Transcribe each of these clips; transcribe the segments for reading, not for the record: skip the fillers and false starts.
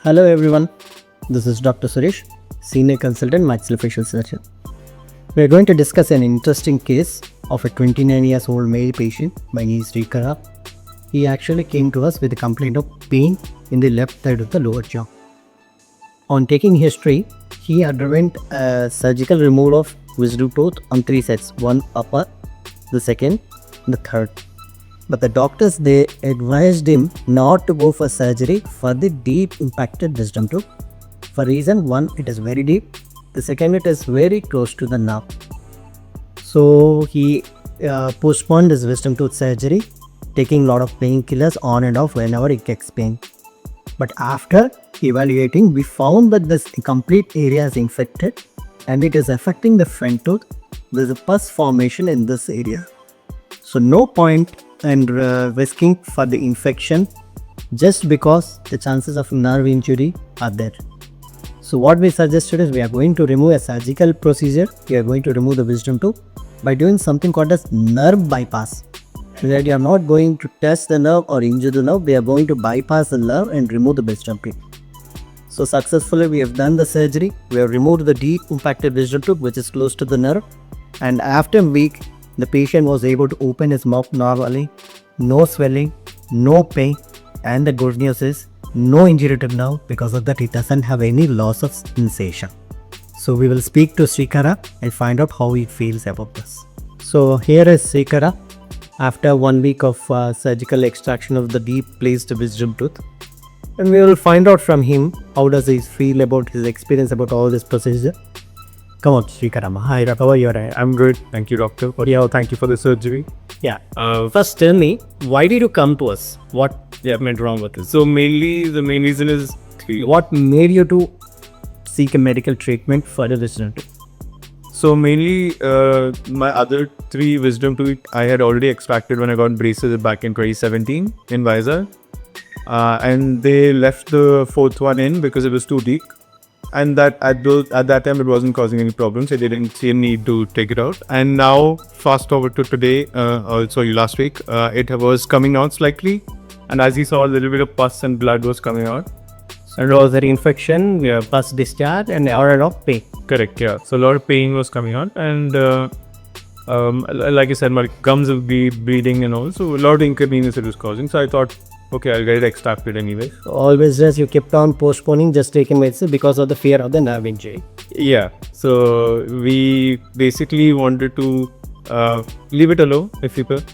Hello everyone, this is Dr. Suresh, Senior Consultant Maxillofacial Surgeon. We are going to discuss an interesting case of a 29 years old male patient by name is Srikara. He actually came to us with a complaint of pain in the left side of the lower jaw. On taking history, he underwent a surgical removal of wisdom tooth on 3 sets, one upper, the second, the third. But the doctors, they advised him not to go for surgery for the deep impacted wisdom tooth. For reason one, it is very deep. The second, it is very close to the nerve. So he postponed his wisdom tooth surgery, taking a lot of painkillers on and off whenever he gets pain. But after evaluating, we found that this complete area is infected and it is affecting the front tooth. There is a pus formation in this area. So no point in risking for the infection just because the chances of nerve injury are there. So what we suggested is we are going to remove a surgical procedure. We are going to remove the wisdom tooth by doing something called as nerve bypass. So that you are not going to touch the nerve or injure the nerve. We are going to bypass the nerve and remove the wisdom tooth. So successfully we have done the surgery. We have removed the deep impacted wisdom tooth which is close to the nerve, and after a week the patient was able to open his mouth normally, no swelling, no pain, and the good news is no injury to nerve. Because of that, he doesn't have any loss of sensation. So we will speak to Srikara and find out how he feels about this. So here is Srikara after 1 week of surgical extraction of the deep placed wisdom tooth, and we will find out from him how does he feel about his experience about all this procedure. Come on, Srikara. Hi, how are you? I'm good. Thank you, doctor. Yeah, thank you for the surgery. Yeah. First, tell me, why did you come to us? What went wrong with this? So mainly, the main reason is What made you to seek a medical treatment for the wisdom tooth? So mainly, my other 3 wisdom tooth I had already extracted when I got braces back in 2017 in Vizag, and they left the 4th one in because it was too deep. And that at that time it wasn't causing any problems. I didn't see a need to take it out. And now fast forward to today, last week, it was coming out slightly. And as you saw, a little bit of pus and blood was coming out. And was there infection, pus discharge, and a lot of pain? Correct, yeah. So a lot of pain was coming out, and like I said, my gums will be bleeding and all. So a lot of inconvenience it was causing. So I thought, okay, I'll get it extracted anyway. Always just you kept on postponing, just taking medicine because of the fear of the nerve injury. Yeah. So we basically wanted to leave it alone if you could.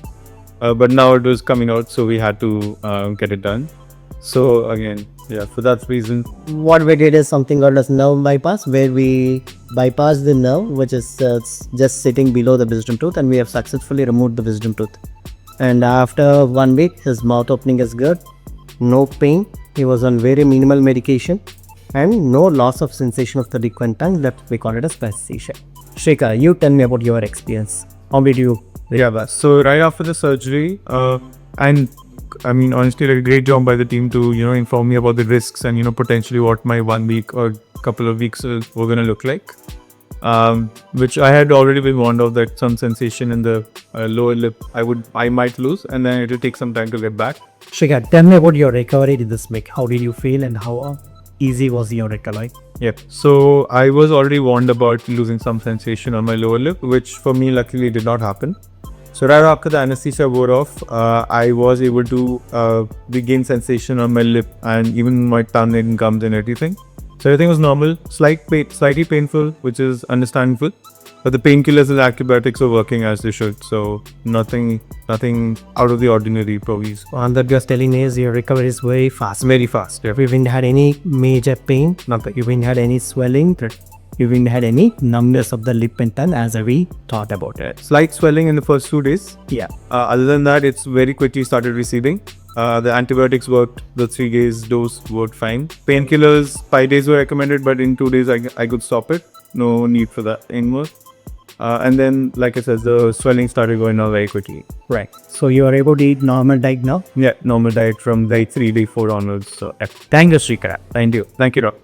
But now it was coming out, so we had to get it done. So again, yeah, for that reason. What we did is something called as nerve bypass, where we bypass the nerve which is just sitting below the wisdom tooth, and we have successfully removed the wisdom tooth. And after 1 week, his mouth opening is good, no pain, he was on very minimal medication, and no loss of sensation of the liquid tongue, that we call it as paresthesia. Srikara, you tell me about your experience. How did you? Yeah, so right after the surgery, and I mean, honestly, like, a great job by the team to, inform me about the risks and, potentially what my 1 week or couple of weeks were going to look like. Which I had already been warned of, that some sensation in the lower lip I might lose, and then it will take some time to get back. Srikara, tell me about your recovery in this week. How did you feel and how easy was your recovery? Yeah, so I was already warned about losing some sensation on my lower lip, which for me luckily did not happen. So right after the anesthesia wore off, I was able to regain sensation on my lip and even my tongue and gums and everything. So everything was normal, slightly painful, which is understandable. But the painkillers and antibiotics were working as they should. So nothing out of the ordinary, probably. And that you're telling is your recovery is very fast. Very fast, yeah. You haven't had any major pain, nothing. You haven't had any swelling, you haven't had any numbness of the lip and tongue as we thought about it. Slight swelling in the first 2 days. Yeah. Other than that, it's very quickly started receding. The antibiotics worked, the 3 days dose worked fine. Painkillers, 5 days were recommended, but in 2 days I could stop it. No need for that anymore. And then, like I said, the swelling started going on very quickly. Right. So you are able to eat normal diet now? Yeah, normal diet from day 3, day 4 onwards. So, yeah. Thank you, Srikara. Thank you. Thank you, Doc.